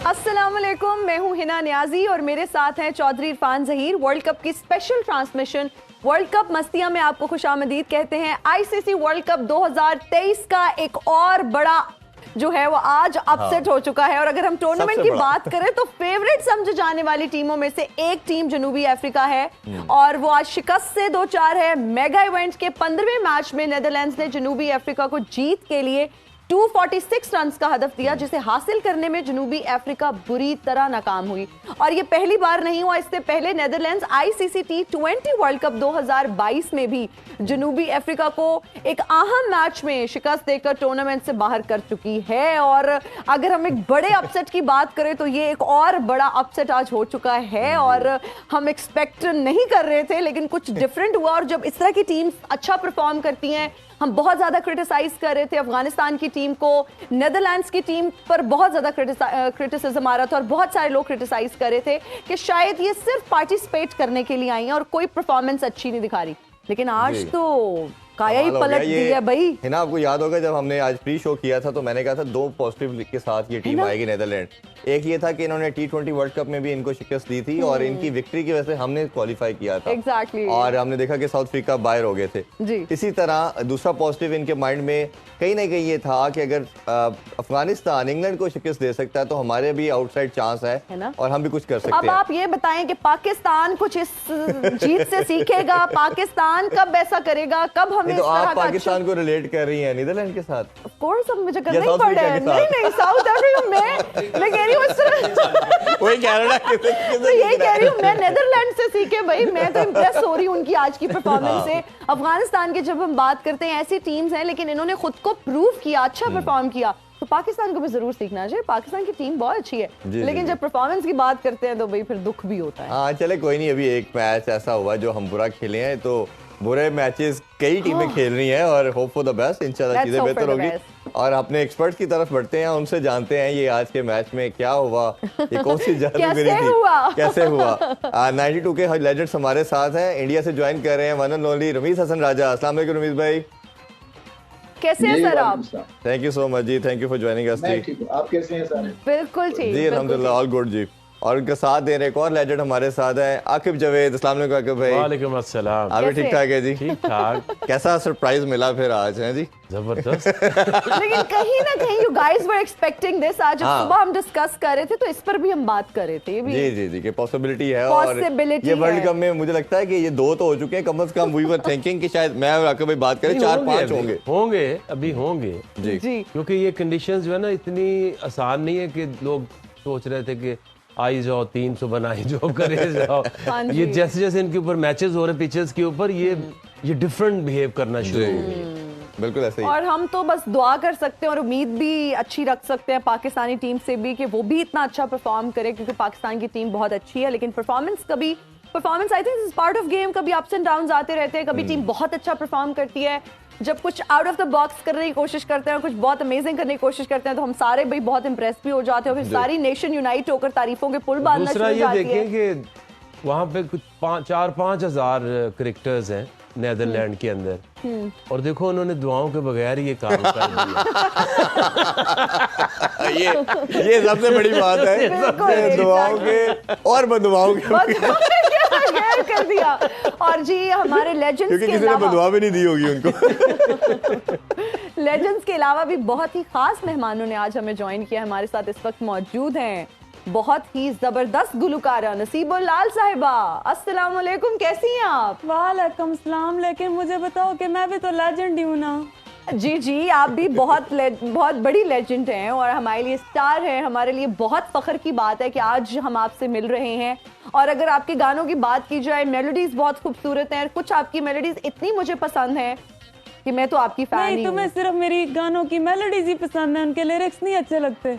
अस्सलाम वालेकुम, मैं हूं हिना नियाजी और मेरे साथ हैं चौधरी इरफान जहीर। वर्ल्ड कप की स्पेशल ट्रांसमिशन वर्ल्ड कप मस्तियां में आपको खुशामदीद कहते हैं। आईसीसी वर्ल्ड कप 2023 का एक और बड़ा जो है वो आज अपसेट हो चुका है। और अगर हम टूर्नामेंट की बात करें तो फेवरेट समझे जाने वाली टीमों में से एक टीम जनूबी अफ्रीका है और वो आज शिकस्त से 2-4 है। मेगा इवेंट के 15वें मैच में नीदरलैंड्स ने जनूबी अफ्रीका को जीत के लिए 246 रन का हदफ दिया, जिसे हासिल करने में जनूबी अफ्रीका बुरी तरह नाकाम हुई। और ये पहली बार नहीं हुआ, इससे पहले Netherlands ICC T20 world cup 2022 में भी जनूबी अफ्रीका को एक अहम मैच में शिकस्त देकर टूर्नामेंट से बाहर कर चुकी है। और अगर हम एक बड़े अपसेट की बात करें तो ये एक और बड़ा अपसेट आज हो चुका है और हम एक्सपेक्ट नहीं कर रहे थे, लेकिन कुछ डिफरेंट हुआ। और जब इस तरह की टीम अच्छा परफॉर्म करती हैं, हम बहुत ज्यादा क्रिटिसाइज कर रहे थे अफगानिस्तान की टीम को, नेदरलैंड्स की टीम पर बहुत ज्यादा क्रिटिसिज्म आ रहा था और बहुत सारे लोग क्रिटिसाइज कर रहे थे कि शायद ये सिर्फ पार्टिसिपेट करने के लिए आई हैं और कोई परफॉर्मेंस अच्छी नहीं दिखा रही। लेकिन आज तो काया ही पलट दी है भाई। है ना, आपको याद होगा जब हमने आज प्री शो किया था तो मैंने कहा था 2 पॉजिटिव के साथ ये टीम आएगी नेदरलैंड। एक ये था कि इन्होंने T20 वर्ल्ड कप में भी इनको शिकस्त दी थी और इनकी विक्ट्री की वजह से हमने क्वालिफाई किया था। Exactly. और हमने देखा कि साउथ अफ्रीका बाहर हो गए थे जी। इसी तरह दूसरा पॉजिटिव इनके माइंड में कहीं ना कहीं ये था कि अगर अफगानिस्तान इंग्लैंड को शिकस्त दे सकता है तो हमारे भी आउटसाइड चांस है ना? और हम भी कुछ कर सकते हैं। अब आप ये बताएं कि पाकिस्तान कुछ इस जीत से सीखेगा? पाकिस्तान कब ऐसा करेगा? कब हमें तो आप पाकिस्तान को रिलेट कर रही हैं नीदरलैंड के साथ? ऑफ कोर्स, अब मुझे करना ही पड़ रहा है। नहीं साउथ अफ्रीका मैं कह रही हूँ इस तरह वही कनाडा तो यही कह रही हूँ मैं, नेदरलैंड से सीखे भाई। मैं तो इम्प्रेस हो रही हूँ उनकी आज की परफॉर्मेंस से। अफगानिस्तान की जब हम बात करते हैं, ऐसी टीम्स हैं लेकिन इन्होंने खुद को प्रूव किया, अच्छा परफॉर्म किया, तो पाकिस्तान को भी जरूर सीखना चाहिए। पाकिस्तान की टीम बहुत अच्छी है लेकिन जब परफॉर्मेंस की बात करते हैं तो भाई फिर दुख भी होता है। हाँ चले कोई नहीं, अभी एक मैच ऐसा हुआ जो हम बुरा खेले हैं, तो बुरे मैचेस कई टीमें खेल रही हैं और होप फॉर द बेस्ट, इंशाल्लाह चीजें बेहतर होगी। और अपने एक्सपर्ट्स की तरफ बढ़ते हैं, उनसे जानते हैं ये आज के मैच में क्या हुआ, ये कौन सी जादूगरी थी, कैसे हुआ। 92 के लेजेंड्स हमारे साथ हैं, इंडिया से ज्वाइन कर रहे हैं one and only Rameez Hasan Raja. अस्सलाम वालेकुम रमीज भाई, कैसे हैं सर आप? Thank you so much ji, thank you for joining us ji. आप कैसे हैं सर? बिल्कुल ठीक जी, अल्हम्दुलिल्लाह ऑल गुड जी। और उनके साथ दे रहे एक और लेजेंड हमारे साथ है आकिब जवेद। अस्सलाम वालेकुम आकिब भाई। वालेकुम अस्सलाम। आप भी ठीक ठाक है जी? ठीक ठाक। कैसा सरप्राइज मिला फिर आज है जी? जबरदस्त। लेकिन कहीं ना कहीं you guys were expecting this. आज सुबह हम डिस्कस कर रहे थे तो इस पर भी हम बात कर रहे थे। जी जी जी कि पॉसिबिलिटी है और ये वर्ल्ड कप में मुझे लगता है कि ये 2 तो हो चुके हैं कम से कम। वी वर थिंकिंग कि शायद मैं और आकिब भाई बात करें 4-5 होंगे अभी होंगे जी, क्योंकि ये कंडीशंस जो है ना इतनी आसान नहीं है कि लोग सोच रहे थे कि आई जाओ 300 बनाई जाओ करे जाओ। ये जैसे जैसे इनके ऊपर मैचेस हो रहे हैं पिचेस के ऊपर, ये डिफरेंट बिहेव करना शुरू हो गए। बिल्कुल ऐसे ही। और हम तो बस दुआ कर सकते हैं और उम्मीद भी अच्छी रख सकते हैं पाकिस्तानी टीम से भी कि वो भी इतना अच्छा परफॉर्म करे, क्योंकि पाकिस्तान की टीम बहुत अच्छी है। लेकिन performance I think is part of game. कभी अप्स एंड डाउन्स आते रहते हैं, कभी टीम बहुत अच्छा परफॉर्म करती है, जब कुछ आउट ऑफ द बॉक्स करने की कोशिश करते हैं, कुछ बहुत अमेजिंग करने की कोशिश करते हैं तो हम सारे भाई बहुत इंप्रेस भी हो जाते हैं। फिर सारी नेशन यूनाइट होकर तारीफों के पुल बांधना शुरू हो जाती है। दूसरा ये देखें कि वहाँ पे कुछ 4-5 हजार क्रिकेटर्स हैं नेदरलैंड के अंदर, और देखो उन्होंने दुआओं के बगैर ये काम कर दिया। ये सबसे बड़ी बात है, दुआओं के और बददुआओं के कर दिया। और जी हमारे लेजेंड्स क्योंकि किसी ने बददुआ भी नहीं दी होगी उनको। लेजेंड्स के अलावा भी बहुत ही खास मेहमानों ने आज हमें ज्वाइन किया। हमारे साथ इस वक्त मौजूद हैं बहुत ही जबरदस्त गुलकारा नसीबुल्लाल साहिबा। अस्सलाम वालेकुम, कैसी हैं आप? वालेकुम सलाम। लेकिन मुझे बताओ कि मैं भी तो लेजेंड ही हूँ ना। जी जी, आप भी बहुत बड़ी लेजेंड हैं और हमारे लिए स्टार हैं। हमारे लिए बहुत फख्र की बात है कि आज हम आपसे मिल रहे हैं। और अगर आपके गानों की बात की जाए, मेलोडीज बहुत खूबसूरत हैं। कुछ आपकी मेलोडीज इतनी मुझे पसंद है कि मैं तो आपकी फैन ही हूं। तुम्हें सिर्फ मेरी गानों की मेलोडीज ही पसंद है, उनके लिरिक्स नहीं अच्छे लगते।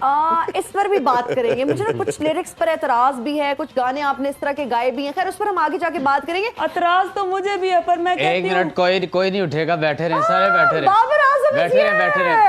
इस पर भी बात करेंगे। मुझे ना कुछ लिरिक्स पर एतराज भी है, कुछ गाने आपने इस तरह के गाए भी हैं। खैर उस पर हम आगे जाके बात करेंगे। एतराज तो मुझे भी है, पर मैं एक मिनट, कोई नहीं उठेगा, बैठे रहे सारे, बैठे रहे बाबर आज़म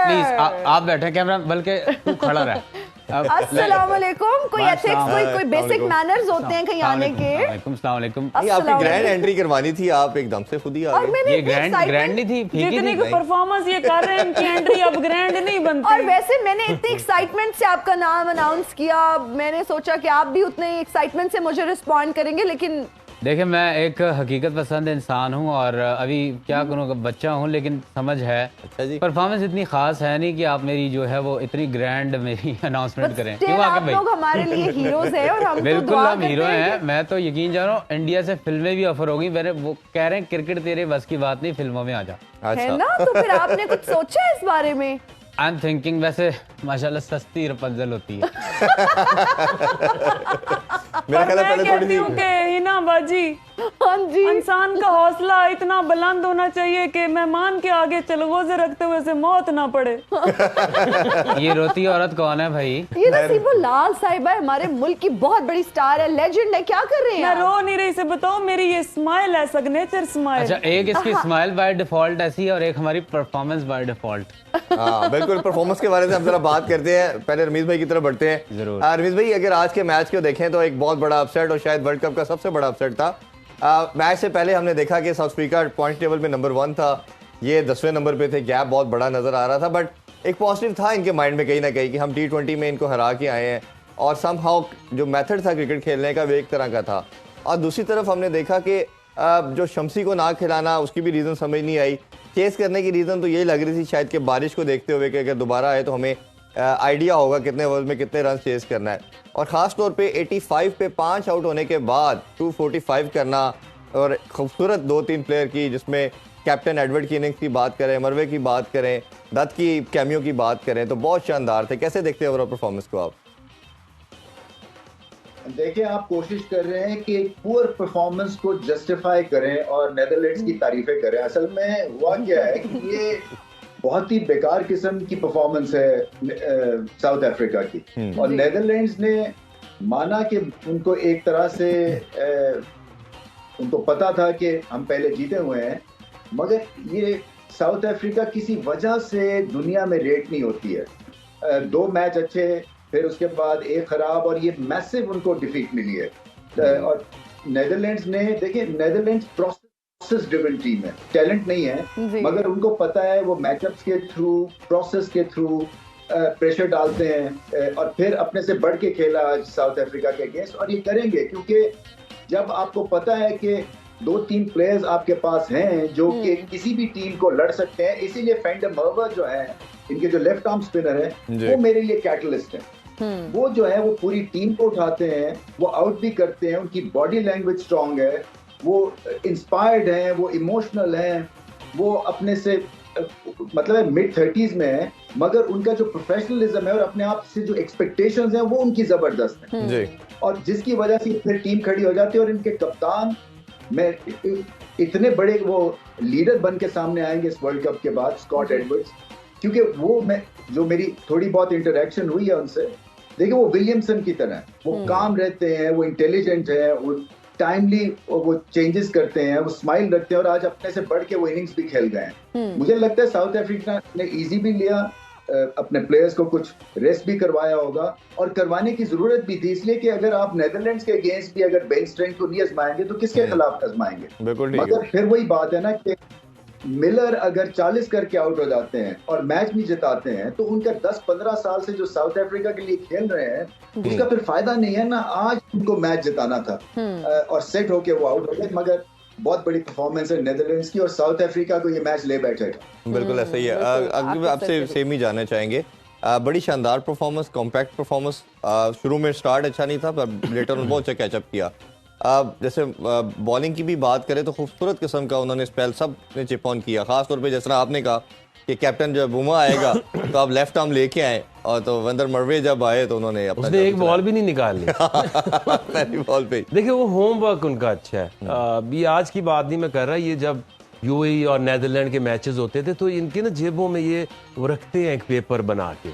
प्लीज। आप बैठे कैमरा, बल्कि तू खड़ा रह। अस्सलाम वालेकुम। कोई एथिक्स, कोई बेसिक मैनर्स होते हैं कहीं आने के? अस्सलाम वालेकुम। आपकी ग्रैंड एंट्री करवानी थी, आप एकदम से खुद ही आ गए। ये ग्रैंड नहीं थी, जितनी को परफॉर्मेंस ये कर रहे हैं इनकी एंट्री अब ग्रैंड नहीं बनती। और वैसे मैंने इतनी एक्साइटमेंट से आपका नाम अनाउंस किया, मैंने सोचा कि आप भी उतने एक्साइटमेंट से मुझे रिस्पॉन्ड करेंगे, लेकिन देखिए मैं एक हकीकत पसंद इंसान हूँ और अभी क्या करूँ, बच्चा हूँ, लेकिन समझ है। अच्छा जी। परफॉर्मेंस इतनी खास है नहीं कि आप मेरी जो है वो इतनी ग्रैंड मेरी अनाउंसमेंट करें। क्यों आप लोग हमारे लिए हीरोज हैं और हम बिल्कुल हम हीरो हैं। मैं तो यकीन जान रहा हूँ इंडिया से फिल्में भी ऑफर होगी। मैंने वो कह रहे हैं क्रिकेट तेरे बस की बात नहीं, फिल्मों में आ जा। है ना? तो फिर आपने कुछ सोचा है इस बारे में? आई एम थिंकिंग, वैसे माशाल्लाह सस्ती रपंजल होती है। मेरा ख्याल है पहले थोड़ी सी हिना बाजी, हाँ जी, इंसान का हौसला इतना बुलंद होना चाहिए कि मेहमान के आगे चलगोजे रखते हुए से मौत ना पड़े। ये रोती औरत कौन है भाई? ये नसीबुल्लाह साहिबा हमारे मुल्क की बहुत बड़ी स्टार है, लेजेंड है। क्या कर रहे हैं मैं आप? रो नहीं रही से बताओ, मेरी ये स्माइल है सिग्नेचर स्माइल। अच्छा, एक इसकी स्माइल बाय डिफॉल्ट ऐसी है और एक हमारी परफॉर्मेंस बाय डिफॉल्ट। हाँ बिल्कुल, परफॉर्मेंस के बारे में हम जरा बात करते हैं। पहले रमीज भाई की तरफ बढ़ते हैं। जरूर। रमीज भाई, अगर आज के मैच को देखें तो एक बहुत बड़ा अपसेट और शायद वर्ल्ड कप का सबसे बड़ा अपसेट था। मैच से पहले हमने देखा कि साउथ अफ्रीका पॉइंट टेबल पे नंबर 1 था, ये 10वें नंबर पे थे। गैप बहुत बड़ा नजर आ रहा था, बट एक पॉजिटिव था इनके माइंड में कहीं ना कहीं कि हम T20 में इनको हरा के आए हैं और समहाउ जो मेथड था क्रिकेट खेलने का वो एक तरह का था। और दूसरी तरफ हमने देखा कि जो शम्सी को ना खिलाना, उसकी भी रीज़न समझ नहीं आई। चेस करने की रीज़न तो यही लग रही थी शायद कि बारिश को देखते हुए कि अगर दोबारा आए तो हमें आइडिया होगा कितने ओवर में कितने रन चेस करना है। और ख़ास तौर पे 85 पे 5 आउट होने के बाद 245 करना और खूबसूरत 2-3 प्लेयर की, जिसमें कैप्टन एडवर्ड की इनिंग्स की बात करें, मरवे की बात करें, दत्त की कैमियो की बात करें, तो बहुत शानदार थे। कैसे देखते हैं ओवरऑल परफॉर्मेंस को आप? देखिए, आप कोशिश कर रहे हैं कि पुअर परफॉर्मेंस को जस्टिफाई करें और नेदरलैंड्स की तारीफें करें। असल में हुआ क्या है कि ये बहुत ही बेकार किस्म की परफॉर्मेंस है साउथ अफ्रीका की, और नेदरलैंड्स ने माना कि उनको एक तरह से उनको पता था कि हम पहले जीते हुए हैं, मगर ये साउथ अफ्रीका किसी वजह से दुनिया में रेट नहीं होती है। 2 मैच अच्छे, फिर उसके बाद एक खराब, और ये मैसिव उनको डिफीट मिली है। और नेदरलैंड्स ने, देखिए नेदरलैंड्स प्रोसेस ड्रिवन टीम है, टैलेंट नहीं है, मगर उनको पता है वो मैचअप्स के थ्रू, प्रोसेस के थ्रू प्रेशर डालते हैं और फिर अपने से बढ़ के खेला आज साउथ अफ्रीका के अगेंस्ट, और ये करेंगे क्योंकि जब आपको पता है कि 2-3 प्लेयर्स आपके पास हैं जो कि किसी भी टीम को लड़ सकते हैं, इसीलिए फेंडर मर्वर जो है, इनके जो लेफ्ट आर्म स्पिनर है, वो मेरे लिए कैटलिस्ट है। वो जो है वो पूरी टीम को उठाते हैं, वो आउट भी करते हैं, उनकी बॉडी लैंग्वेज स्ट्रांग है, वो इंस्पायर्ड है, वो इमोशनल है, वो अपने से मतलब मिड 30s में है, मगर उनका जो प्रोफेशनलिज्म है और अपने आप से जो एक्सपेक्टेशंस हैं वो उनकी जबरदस्त है जी। और जिसकी वजह से फिर टीम खड़ी हो जाती है। और इनके कप्तान में इतने बड़े वो लीडर बन के सामने आएंगे इस वर्ल्ड कप के बाद, स्कॉट एडवर्ड्स, क्योंकि वो मैं जो मेरी थोड़ी बहुत इंटरेक्शन हुई है उनसे, देखिए वो विलियमसन की तरह है, वो काम रहते हैं, वो इंटेलिजेंट है, वो टाइमली वो चेंजेस करते हैं, वो स्माइल रखते हैं, और आज अपने से बढ़ के वो इनिंग्स भी खेल गए हैं। मुझे लगता है साउथ अफ्रीका ने इजी भी लिया, अपने प्लेयर्स को कुछ रेस्ट भी करवाया होगा, और करवाने की जरूरत भी थी, इसलिए कि अगर आप नेदरलैंड्स के अगेंस्ट भी अगर बेंच स्ट्रेंथ को नहीं आजमाएंगे तो किसके खिलाफ आजमाएंगे। मगर फिर वही बात है ना कि मिलर अगर 40 करके आउट हो जाते हैं और मैच नहीं जिताते हैं, तो उनका 10-15 साल से जो साउथ अफ्रीका के लिए खेल रहे हैं उसका फिर फायदा नहीं है ना। आज उनको मैच जिताना था और सेट होके वो आउट हो गए, मगर बहुत बड़ी परफॉर्मेंस है नेदरलैंड्स की और साउथ अफ्रीका को ये मैच ले बैठेगा। बिल्कुल ऐसा ही है। अगर आपसे सेम ही जानना चाहेंगे, बड़ी शानदार परफॉर्मेंस, कॉम्पैक्ट परफॉर्मेंस। शुरू में स्टार्ट अच्छा नहीं था पर लेटर ऑन बहुत अच्छा कैचअप किया। जैसे बॉलिंग की भी बात करें तो खूबसूरत किस्म का उन्होंने स्पेल सब ने चिप ऑन किया। खास तौर पे जिस तरह आपने कहा कि कैप्टन जब बुमा आएगा तो आप लेफ्ट आर्म लेके आए, और तो वेंदर मरवे जब आए तो उन्होंने उसने एक बॉल भी नहीं निकाली पहली बॉल पे। देखिए वो होमवर्क उनका अच्छा है। ये आज की बात नहीं मैं कर रहा, ये जब यूएई और नेदरलैंड के मैचेस होते थे तो इनके ना जेबों में ये वो रखते हैं एक पेपर बना के,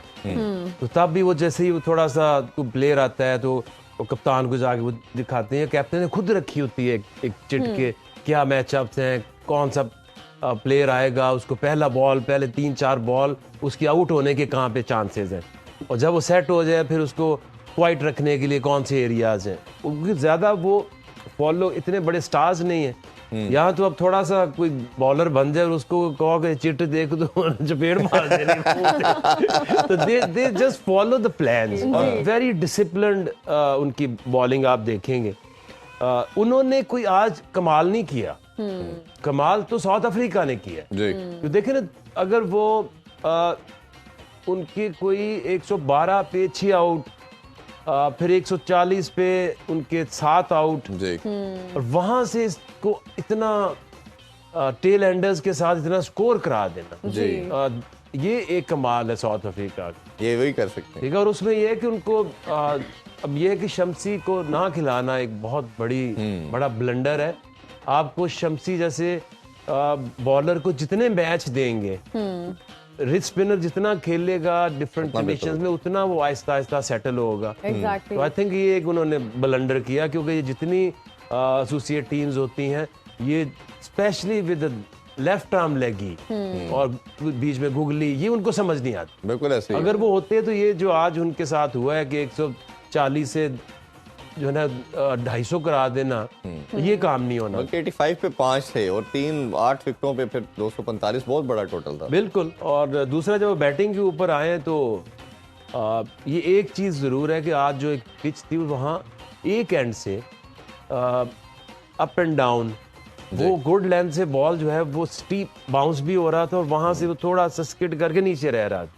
तो तब भी वो जैसे ही थोड़ा सा प्लेयर आता है तो वो कप्तान को जाके वो दिखाते हैं। कैप्टन ने खुद रखी होती है एक चिट के क्या मैचअप्स हैं, कौन सा प्लेयर आएगा, उसको पहला बॉल, पहले 3-4 बॉल उसकी आउट होने के कहाँ पे चांसेस हैं। और जब वो सेट हो जाए फिर उसको क्वाइट रखने के लिए कौन से एरियाज हैं, क्योंकि ज़्यादा वो फॉलो इतने बड़े स्टार्स नहीं है यहाँ। तो अब थोड़ा सा कोई बॉलर बन जाए और उसको कहो कि चिट देख तो चपेट मार देनी तो they just follow the plans और वेरी डिसिप्लिन्ड उनकी बॉलिंग आप देखेंगे। उन्होंने कोई आज कमाल नहीं किया, कमाल तो साउथ अफ्रीका ने किया। तो देखें ना, अगर वो उनके कोई 112 पे 6 आउट, फिर 140 पे उनके 7 आउट, और वहां से इसको इतना टेल एंडर्स के साथ इतना स्कोर करा देना, ये एक कमाल है साउथ अफ्रीका का। ये वही कर सकते हैं, ठीक है। और उसमें ये है कि उनको अब ये है कि शम्सी को ना खिलाना एक बहुत बड़ा ब्लंडर है। आपको शम्सी जैसे बॉलर को जितने मैच देंगे, रिच स्पिनर जितना खेलेगा डिफरेंट कंडीशंस में, उतना वो आहिस्ता आहिस्ता सेटल होगा। तो आई थिंक ये एक उन्होंने ब्लंडर किया, क्योंकि ये जितनी एसोसिएट टीम्स होती हैं, ये स्पेशली विद लेफ्ट आर्म लेगी और बीच में गुगली, ये उनको समझ नहीं आती। बिल्कुल ऐसे अगर वो होते तो ये जो आज उनके साथ हुआ है कि 140 से जो है ना 250 करा देना, ये काम नहीं होना। 85 पे 5 थे और 8 विकेटों पे फिर 245, बहुत बड़ा टोटल था। बिल्कुल। और दूसरा जब बैटिंग के ऊपर आए तो ये एक चीज जरूर है कि आज जो एक पिच थी वहाँ एक एंड से अप एंड डाउन, वो गुड लेंथ से बॉल जो है वो स्टीप बाउंस भी हो रहा था और वहां से वो थोड़ा सा स्किड करके नीचे रह रहा था।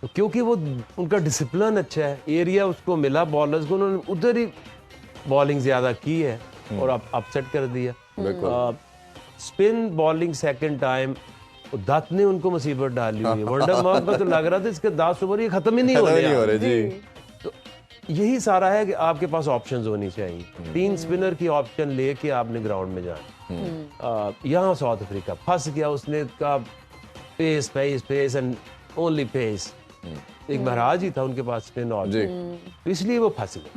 तो क्योंकि वो उनका डिसिप्लिन अच्छा है, एरिया उसको मिला बॉलर्स को, उन्होंने उधर ही बॉलिंग ज्यादा की है और अपसेट कर दिया। Spin bowling second time Dutt ने उनको मुसीबत डाली हुई है। वंडरमर्क को तो लग रहा था इसके 10 ओवर ये खत्म ही नहीं हो रहे जी। तो यही सारा है कि आपके पास ऑप्शंस होनी चाहिए। 3 स्पिनर की ऑप्शन लेके आपने ग्राउंड में जाना। यहाँ साउथ अफ्रीका फंस गया, उसने कहा pace pace pace and only pace. एक महाराज ही था उनके पास स्पिन ऑप्शन, तो इसलिए वो फंस गए।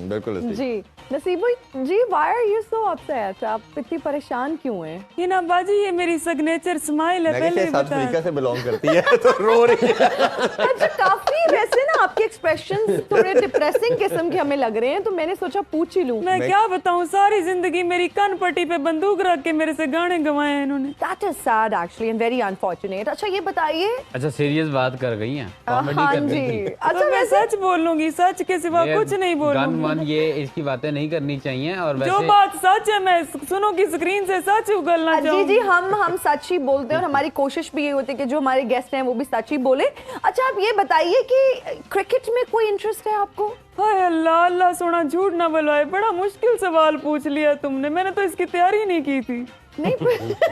बिल्कुल जी। Naseeb ji, why are you so upset? आप इतनी परेशान क्यों हैं? ये ना बाजी, ये मेरी सिग्नेचर स्माइल है। पहले ही साउथ अफ्रीका से बिलोंग करती है तो रो रही है। अच्छा, काफी वैसे ना आपके एक्सप्रेशंस थोड़े डिप्रेसिंग किस्म के हमें लग रहे हैं, तो मैंने सोचा पूछ ही लूं। मैं क्या बताऊं, सारी जिंदगी मेरी कन पट्टी पे बंदूक रख के मेरे से गाने गवाए हैं इन्होंने। That is sad actually and very unfortunate। अच्छा ये बताइए, अच्छा सीरियस बात कर गई हैं, कॉमेडी हाँ कर जी। रही थी। अच्छा तो मैं सच बोलूंगी, सच के सिवा कुछ नहीं बोलूंगी। गन ये इसकी बातें नहीं करनी चाहिए। और वैसे जो बात सच है मैं सुनो की स्क्रीन से सच उगलना जी जी, हम सच ही बोलते हैं और हमारी कोशिश भी ये होती है कि जो हमारे गेस्ट हैं वो भी सच ही बोले। अच्छा आप ये बताइए कि क्रिकेट में कोई इंटरेस्ट है आपको? हाय अल्लाह, अल्लाह सोना झूठ ना बुलवाए, बड़ा मुश्किल सवाल पूछ लिया तुमने, मैंने तो इसकी तैयारी नहीं की थी। नहीं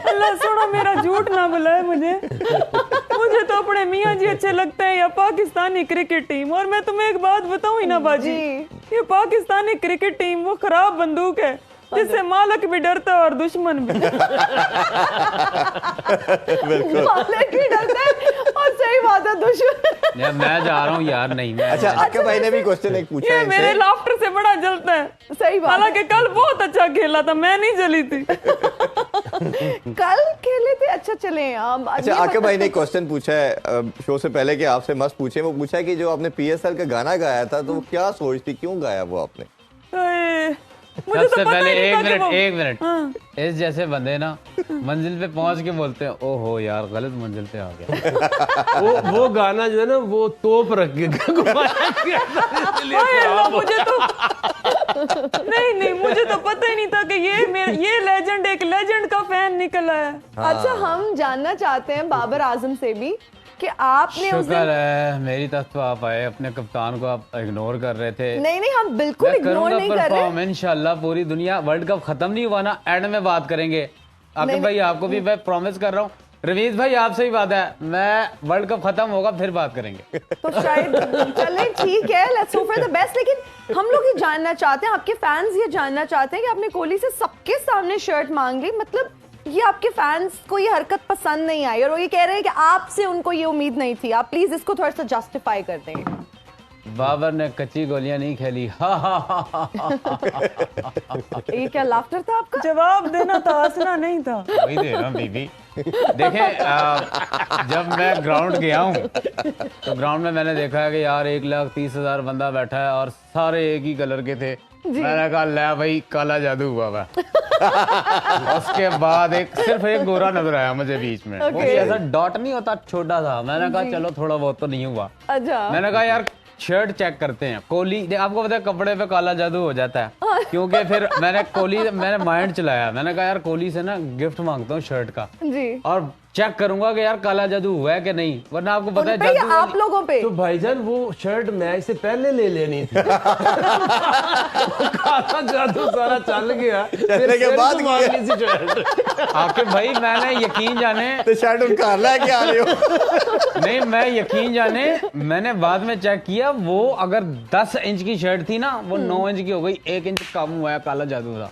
अल्लाह सोना मेरा झूठ ना बुलाए मुझे तो अपने मियाँ जी अच्छे लगते हैं या पाकिस्तानी क्रिकेट टीम। और मैं तुम्हें एक बात बताऊं ही ना बाजी, ये पाकिस्तानी क्रिकेट टीम वो खराब बंदूक है जिससे मालिक भी डरता है और दुश्मन भी। मालिक भी डरता है और सही बात है दुश्मन। मैं जा रहा हूँ यार, नहीं मैं। अच्छा आपके भाई ने भी क्वेश्चन एक पूछा है, मेरे लाफ्टर से बड़ा जलता है। सही बात। हालांकि कल बहुत अच्छा खेला था, मैं नहीं जली थी। कल खेले थे। अच्छा चले। अच्छा आके भाई ने क्वेश्चन पूछा है शो से पहले कि आपसे मस्त पूछे, वो पूछा है कि जो आपने PSL का गाना गाया था तो वो क्या सोच थी, क्यों गाया वो आपने? मुझे सबसे तो पहले एक वो... मिनट इस जैसे बंदे ना मंजिल पे पहुंच के बोलते हैं ओहो यार गलत मंजिल पे आ गया। वो गाना जो है ना वो तोप रख के मुझे तो नहीं मुझे तो पता ही नहीं था कि ये लेजेंड एक लेजेंड का फैन निकला है। अच्छा हम जानना चाहते हैं बाबर आजम से भी कि आपने शुक्र है मेरी तरफ तो आप आए, अपने कप्तान को आप इग्नोर कर रहे थे। नहीं हम बिल्कुल इग्नोर नहीं कर रहे। इंशाल्लाह पूरी दुनिया, वर्ल्ड कप खत्म नहीं हुआ ना, एंड में बात करेंगे। आकिब भाई आपको भी मैं प्रॉमिस कर रहा हूँ, रवीज भाई आपसे ही बात है, मैं वर्ल्ड कप खत्म होगा फिर बात करेंगे। तो शायद चलें ठीक है, let's hope for the best. लेकिन हम लोग ये जानना चाहते हैं, आपके फैंस ये जानना चाहते हैं कि आपने कोहली से सबके सामने शर्ट मांग ली, मतलब ये आपके फैंस को ये हरकत पसंद नहीं आई और वो ये कह रहे हैं कि आपसे उनको ये उम्मीद नहीं थी। आप प्लीज इसको थोड़ा सा जस्टिफाई कर दें। बाबर ने कच्ची गोलियां नहीं खेली। ये क्या लाफ्टर था आपका? जवाब देना था, हंसना नहीं था। वही दे रहा हूँ बीबी। देखें, जब मैं ग्राउंड गया हूँ तो ग्राउंड में मैंने देखा है कि यार 1,30,000 बंदा बैठा है और सारे एक ही कलर के थे। मैंने कहा ले भाई काला जादू हुआ हुआ। उसके बाद सिर्फ एक गोरा नजर आया मुझे बीच में। वो ऐसा डॉट नहीं होता, छोटा था। मैंने कहा चलो थोड़ा बहुत तो नहीं हुआ। अच्छा। मैंने कहा यार शर्ट चेक करते हैं। कोहली, आपको पता है कपड़े पे काला जादू हो जाता है, क्योंकि फिर मैंने माइंड चलाया। मैंने कहा यार कोहली से ना गिफ्ट मांगता हूँ शर्ट का जी, और चेक करूंगा कि यार काला जादू हुआ है कि नहीं, वरना आपको पता है जादू आप लोगों पे। तो भाईजान वो शर्ट मैच से पहले ले लेनी थी। काला जादू सारा चल गया, चलने के बाद मांगनी सी शर्ट। आके भाई मैंने यकीन जाने तो शर्ट उनका लेके आ रहे हो। नहीं, मैं यकीन जाने मैंने बाद में चेक किया, वो अगर 10 इंच की शर्ट थी ना, वो 9 इंच की हो गई, 1 इंच कम हुआ है, काला जादू था।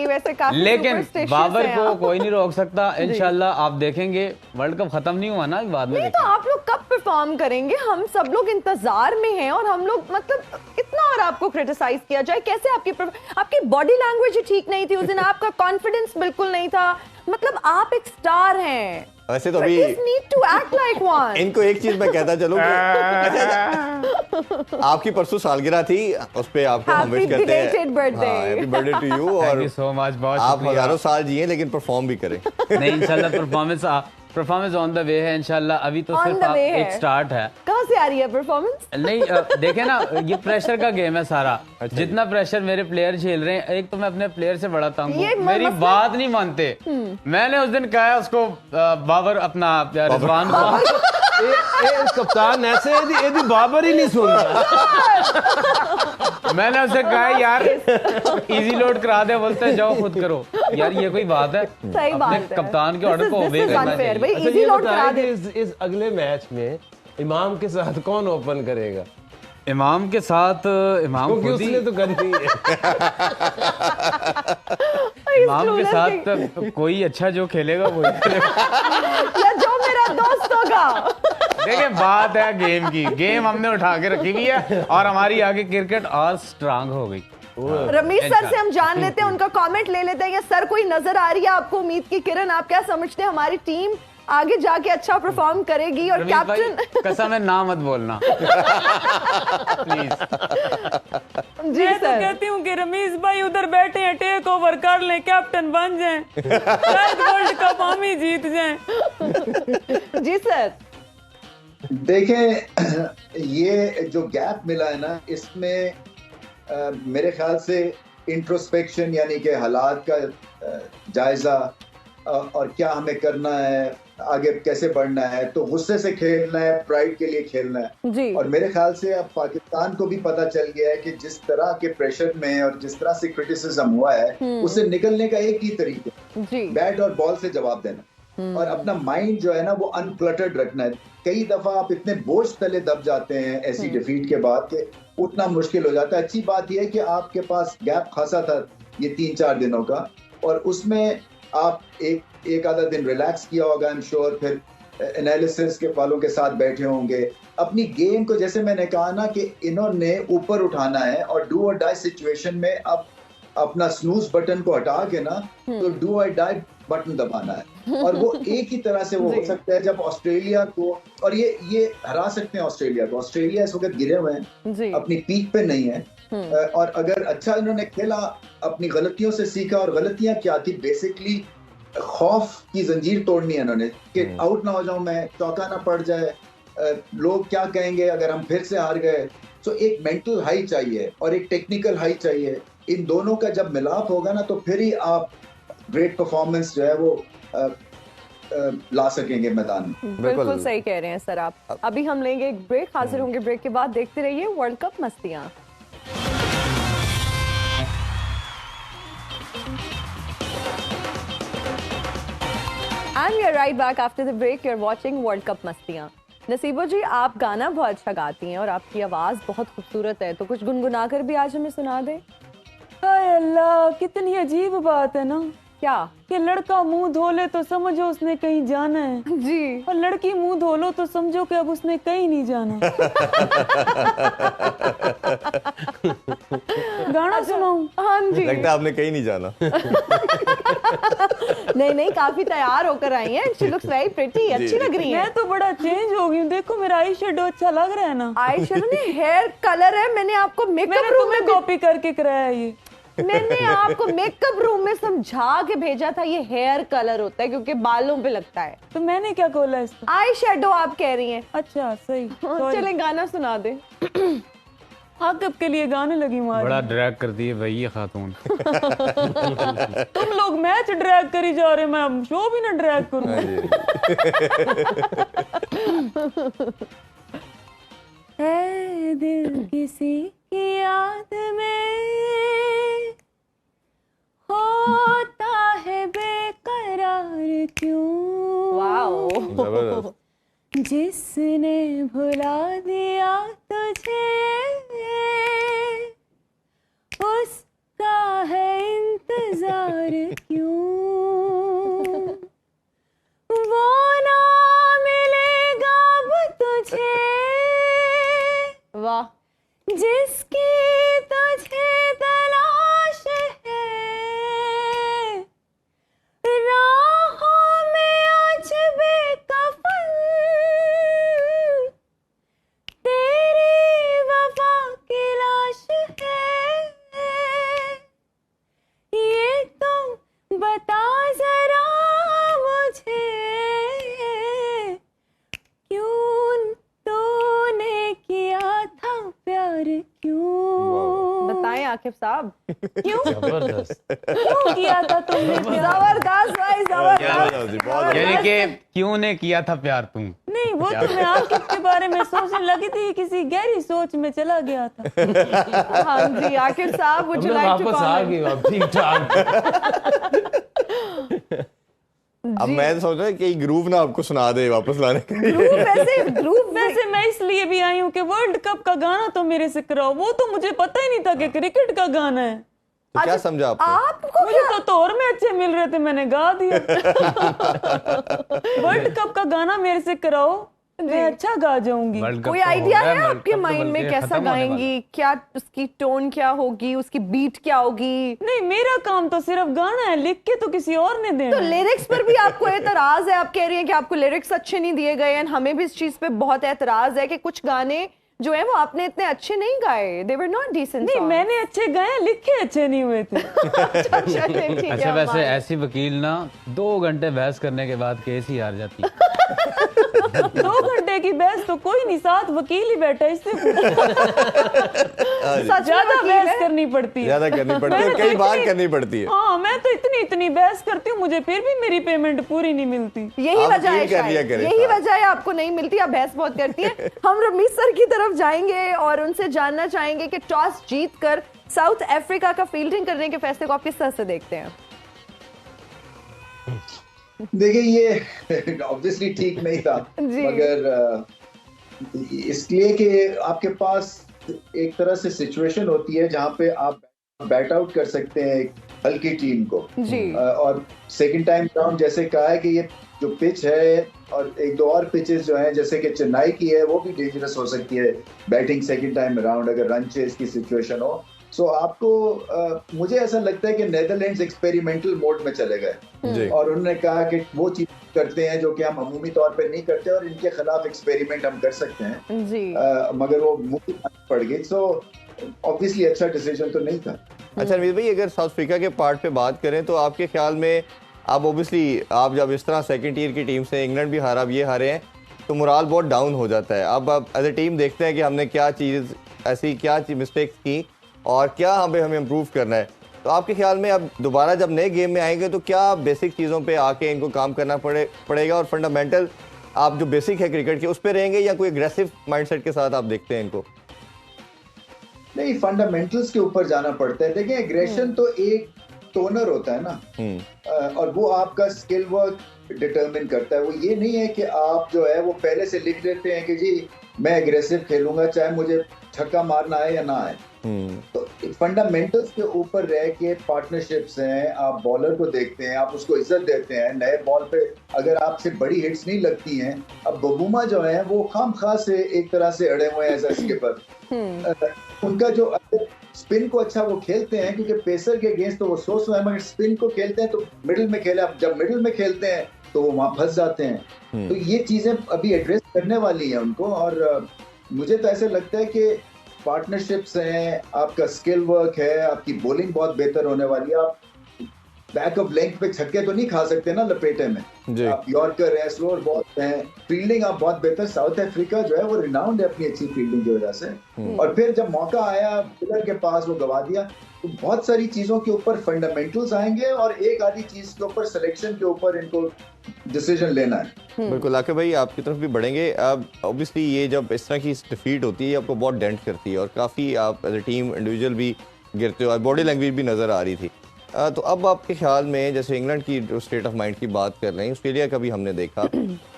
वैसे काफी लेकिन superstitious बाबर हैं को आप। कोई नहीं रोक सकता। इंशाल्लाह आप देखेंगे, वर्ल्ड कप खत्म नहीं हुआ ना, बाद में नहीं तो आप लोग कब परफॉर्म करेंगे? हम सब लोग इंतजार में हैं और हम लोग मतलब कितना और आपको क्रिटिसाइज किया जाए? कैसे आपकी बॉडी लैंग्वेज ही ठीक नहीं थी उस दिन, आपका कॉन्फिडेंस बिल्कुल नहीं था। मतलब आप एक स्टार हैं, वैसे तो अभी need to act like one. इनको एक चीज मैं कहता चलूं, आपकी परसों सालगिरह थी, उस पे आपको हम विश करते हैं हैप्पी बर्थडे टू यू। और थैंक यू सो मच, बहुत आप शुक्रिया। हजारों साल जिए लेकिन परफॉर्म भी करें। नहीं इंशाल्लाह परफॉर्मेंस ऑन द वे है इंशाल्लाह। अभी तो सिर्फ एक स्टार्ट है। कहाँ से आ रही है परफॉर्मेंस? नहीं देखे ना, ये प्रेशर का गेम है सारा। जितना प्रेशर मेरे प्लेयर झेल रहे हैं, एक तो मैं अपने प्लेयर से बड़ा तंग हूँ, मेरी बात नहीं मानते। मैंने उस दिन कहा उसको, बाबर अपना रिजवान कप्तान ऐसे यदि बाबर ही नहीं सुन रहा। मैंने उसे कहा यार इजी लोड करा दे, बोलते हैं जाओ खुद करो। यार ये कोई बात है? सही बात है। कप्तान के ऑर्डर को ओबे करना चाहिए। भाई अच्छा, इजी ये लोड बताएं करा कि दे। इस अगले मैच में इमाम के साथ कौन ओपन करेगा? इमाम के साथ इमाम क्योंकि खुद ही उसने तो करनी है। इमाम के साथ तो कोई अच्छा जो खेलेगा वही करेगा। या जो मेरा दोस्त होगा। देखिए बात है गेम की, गेम हमने उठा के रखी हुई है और हमारी आगे क्रिकेट और स्ट्रांग हो गई। रमीज सर से हम जान लेते हैं, उनका कमेंट ले लेते हैं। या सर कोई नजर आ रही है आपको उम्मीद की किरण? आप क्या समझते हैं हमारी टीम आगे जाके अच्छा परफॉर्म करेगी? और कैप्टन कसम है ना मत बोलना प्लीज। जी मैं तो सर, कहती हूँ कि रमीज भाई उधर बैठे हैं, टेक ओवर कर लें, कैप्टन बन जाएं, शायद वर्ल्ड कप हम ही जीत जाएं। जी सर। देखें, ये जो गैप मिला है ना, इसमें मेरे ख्याल से इंट्रोस्पेक्शन यानी कि हालात का जायजा और क्या हमें करना है, आगे कैसे बढ़ना है, तो गुस्से से खेलना है, प्राइड के लिए खेलना है जी। और मेरे ख्याल से अब पाकिस्तान को भी पता चल गया है कि जिस तरह के प्रेशर में और जिस तरह से क्रिटिसिज्म हुआ है, उससे निकलने का एक ही तरीका जी, बैट और बॉल से जवाब देना और अपना माइंड जो है ना वो अनक्लटर्ड रखना है। कई दफा आप इतने बोझ तले दब जाते हैं ऐसी डिफीट के बाद कि उठना मुश्किल हो जाता है। अच्छी बात यह है कि आपके पास गैप खासा था ये 3-4 दिनों का और उसमें आप एक आधा दिन रिलैक्स किया होगा, आई एम श्योर, फिर एनालिसिस के वालों के साथ बैठे होंगे। अपनी गेम को जैसे मैंने कहा ना कि इन्होंने ऊपर उठाना है और डू और डाई सिचुएशन में अब अपना स्नूज बटन को हटा के ना तो डू और डाई बटन दबाना है और वो एक ही तरह से वो हो सकता है जब ऑस्ट्रेलिया को, और ये हरा सकते हैं ऑस्ट्रेलिया को। ऑस्ट्रेलिया इस वक्त गिरे हुए हैं, अपनी पीक पे नहीं है और अगर अच्छा इन्होंने खेला, अपनी गलतियों से सीखा और गलतियां क्या थी, बेसिकली खौफ की जंजीर तोड़नी है इन्होंने कि आउट ना हो जाऊं मैं, चौका ना पड़ जाए, लोग क्या कहेंगे अगर हम फिर से हार गए। तो एक मेंटल हाई चाहिए और एक टेक्निकल हाई चाहिए। इन दोनों का जब मिलाप होगा ना तो फिर ही आप ग्रेट परफॉर्मेंस जो है वो ला सकेंगे मैदान में। बिल्कुल सही कह रहे हैं सर आप। अभी हम लेंगे एक ब्रेक, हाजिर होंगे ब्रेक के बाद। देखते रहिए वर्ल्ड कप मस्तियां। And we are right back after the break. You're watching World Cup मस्तियां। नसीबो जी, आप गाना बहुत अच्छा गाती हैं और आपकी आवाज बहुत खूबसूरत है, तो कुछ गुनगुना कर भी आज हमें सुना दें। हाय अल्लाह, कितनी अजीब बात है ना। क्या? कि लड़का मुंह धो ले तो समझो उसने कहीं जाना है जी, और लड़की मुंह धो लो तो समझो कि अब उसने कहीं नहीं जाना। गाना सुनाऊं? हाँ जी। लगता है आपने कहीं नहीं जाना। नहीं, काफी तैयार होकर आई हैं। शी लुक्स वेरी प्रिटी, अच्छी लग रही हैं। मैं तो बड़ा चेंज हो गई हूँ, देखो मेरा आई शेडो अच्छा लग रहा है ना। आई शेडो नहीं, हेयर कलर है। मैंने आपको मेकअप रूम में कॉपी करके कराया ये। मैंने आपको मेकअप रूम में समझा के भेजा था ये हेयर कलर होता है क्योंकि बालों पे लगता है। तो मैंने क्या बोला इसको? आई शेडो आप कह रही हैं। अच्छा सही। चले गाना सुना दे। हाँ, कब के लिए गाने लगी मार। बड़ा ड्रैग कर दिए भाई ये खातून। तुम लोग मैच ड्रैग करी जा रहे, मैं शो भी ना ड्रैग करूं। है दिल किसी की याद में होता है बेकरार क्यों? वाओ, जबरदस्त। जिसने भुला दिया तुझे उसका है इंतजार क्यों? वो ना मिलेगा अब तुझे वाह, जिसकी तुझे तलाश है। राहों में आज बेकफन तेरी वफा की लाश है। ये तो बता जरा मुझे क्यों तूने किया था प्यार क्यों? बताएं आकिब साहब। क्यों जबरदस्त। क्यों किया था तुमने प्यार? जबरदस्त भाई, जबरदस्त। जबरदस्त जी, बहुत यानी कि क्यों ने किया था प्यार तुम? नहीं, वो तो मैं आकिब के बारे में सोचने लगी थी, किसी गहरी सोच में चला गया था। हाँ जी, आकिब साहब, वुड यू लाइक टू वापस आ कमेंट? गई अब ठीक ठाक। अब मैं सोच रहा हूँ कि ग्रूव ना आपको सुना दे वापस लाने का। ग्रुप वैसे मैं इसलिए भी आई हूँ कि वर्ल्ड कप का गाना तो मेरे से कराओ, वो तो मुझे पता ही नहीं था कि क्रिकेट का गाना है। तो क्या समझा आपने? आपको मुझे तो तौर में अच्छे मिल रहे थे, मैंने गा दिया। वर्ल्ड कप का गाना मेरे से कराओ, मैं अच्छा गा जाऊंगी। वर्ल्ड कप कोई तो हो आइडिया गया, है वर्ल्ड आपके कप तो माइंड में बल्कि कैसा खत्म होने वाला। गाएंगी? क्या उसकी टोन क्या होगी, उसकी बीट क्या होगी? नहीं, मेरा काम तो सिर्फ गाना है, लिख के तो किसी और ने देना तो है। लिरिक्स पर भी आपको एतराज है? आप कह रही हैं कि आपको लिरिक्स अच्छे नहीं दिए गए हैं। हमें भी इस चीज पे बहुत एतराज है कि कुछ गाने जो है वो आपने इतने अच्छे नहीं गाए। दे वर नॉट डिसेंट। नहीं, मैंने अच्छे गाए, लिखे अच्छे नहीं हुए थे। अच्छा वैसे ऐसी वकील ना 2 घंटे बहस करने के बाद केस ही हार जाती है। 2 घंटे की बहस तो कोई नहीं, साथ वकील ही बैठा है, इससे ज्यादा बहस करनी पड़ती है। ज्यादा करनी पड़ती है, मैंने कई तो बार इतनी- करनी पड़ती है। हाँ, मैं तो इतनी बहस करती हूँ, मुझे फिर भी मेरी पेमेंट पूरी नहीं मिलती। यही आप वजह है फील कर लिया शायद, करें यही साहब। वजह है आपको नहीं मिलती। आप बहस बहुत करती हैं। हम रमीज सर की तरफ जाएंगे और उनसे जानना चाहेंगे कि टॉस जीतकर साउथ अफ्रीका का फील्डिंग करने के फैसले को आप किस तरह से देखते हैं? देखिए ये ऑब्वियसली ठीक नहीं था, जी। मगर इसलिए कि आपके पास एक तरह से सिचुएशन होती है जहां पे आप बैट आउट कर सकते हैं एक हल्की टीम को। जी। और सेकंड टाइम राउंड जैसे कहा है कि ये जो पिच है और एक दो और पिचेस जो हैं जैसे कि चेन्नई की है वो भी डेंजरस हो सकती है बैटिंग सेकंड टाइम राउंड अगर रन चेस की सिचुएशन हो। सो आपको मुझे ऐसा लगता है कि नेदरलैंड्स एक्सपेरिमेंटल मोड में चले गए जी। और उन्होंने कहा कि वो चीज करते हैं जो कि हम अमूमी तौर पे नहीं करते और इनके खिलाफ एक्सपेरिमेंट हम कर सकते हैं। जी। मगर वो मुंह पड़ गई। सो ऑब्वियसली अच्छा डिसीजन तो नहीं था। अच्छा रमीज भाई, अगर साउथ अफ्रीका के पार्ट पे बात करें तो आपके ख्याल में आप ऑब्वियसली आप जब इस तरह सेकंड टियर की टीम से इंग्लैंड भी हारा, अब ये हारे हैं, तो मोराल बहुत डाउन हो जाता है। अब आप एज ए टीम देखते हैं कि हमने क्या चीज़ ऐसी क्या मिस्टेक्स की और क्या हमें इम्प्रूव करना है। तो आपके ख्याल में अब दोबारा जब नए गेम में आएंगे तो क्या बेसिक चीज़ों पे आके इनको काम करना पड़ेगा और फंडामेंटल आप जो बेसिक है क्रिकेट के उस पर रहेंगे या कोई एग्रेसिव माइंडसेट के साथ आप देखते हैं इनको? नहीं, फंडामेंटल्स के ऊपर जाना पड़ता है। देखिए एग्रेशन तो एक टोनर होता है ना, और वो आपका स्किल वर्क डिटरमिन करता है। वो ये नहीं है कि आप जो है वो पहले से लिख लेते हैं कि जी मैं एग्रेसिव खेलूंगा चाहे मुझे छक्का मारना है या ना आए। तो फंडामेंटल्स के ऊपर रह के पार्टनरशिप्स हैं, आप बॉलर को देखते हैं, आप उसको इज्जत देते हैं, नए बॉल पे अगर आपसे बड़ी हिट्स नहीं लगती हैं, अब बबूमा जो है वो खामखा से एक तरह से अड़े हुए हैं एज अ स्किपर। उनका जो स्पिन को अच्छा वो खेलते हैं क्योंकि पेसर के अगेंस्ट तो वो सोच रहे हैं, मगर स्पिन को खेलते हैं तो मिडिल में खेले, अब जब मिडिल में खेलते हैं तो वो वहां फंस जाते हैं। तो ये चीजें अभी एड्रेस करने वाली है उनको, और मुझे तो ऐसे लगता है कि पार्टनरशिप्स हैं, आपका स्किल वर्क है, आपकी बॉलिंग बहुत बेहतर होने वाली है। आप बैक ऑफ लेंथ पे छक्के तो नहीं खा सकते ना लपेटे में, आप यॉर्कर है, स्लोअर बॉल है, फील्डिंग आप बहुत बेहतर। साउथ अफ्रीका जो है वो रिनाउंड है अपनी अच्छी फील्डिंग की वजह से, और फिर जब मौका आया मिलर के पास वो गवा दिया। तो बहुत सारी चीजों के ऊपर फंडामेंटल्स आएंगे और एक आधी चीज के ऊपर सिलेक्शन के ऊपर इनको डिसीजन लेना है। बिल्कुल आके भाई आपकी तरफ भी बढ़ेंगे। अब ऑब्वियसली ये जब इस तरह की डिफीट होती है आपको बहुत डेंट करती है और काफ़ी आप एज ए टीम इंडिविजुअल भी गिरते हो और बॉडी लैंग्वेज भी नज़र आ रही थी। तो अब आपके ख्याल में जैसे इंग्लैंड की जो स्टेट ऑफ माइंड की बात कर रहे हैं, ऑस्ट्रेलिया का भी हमने देखा,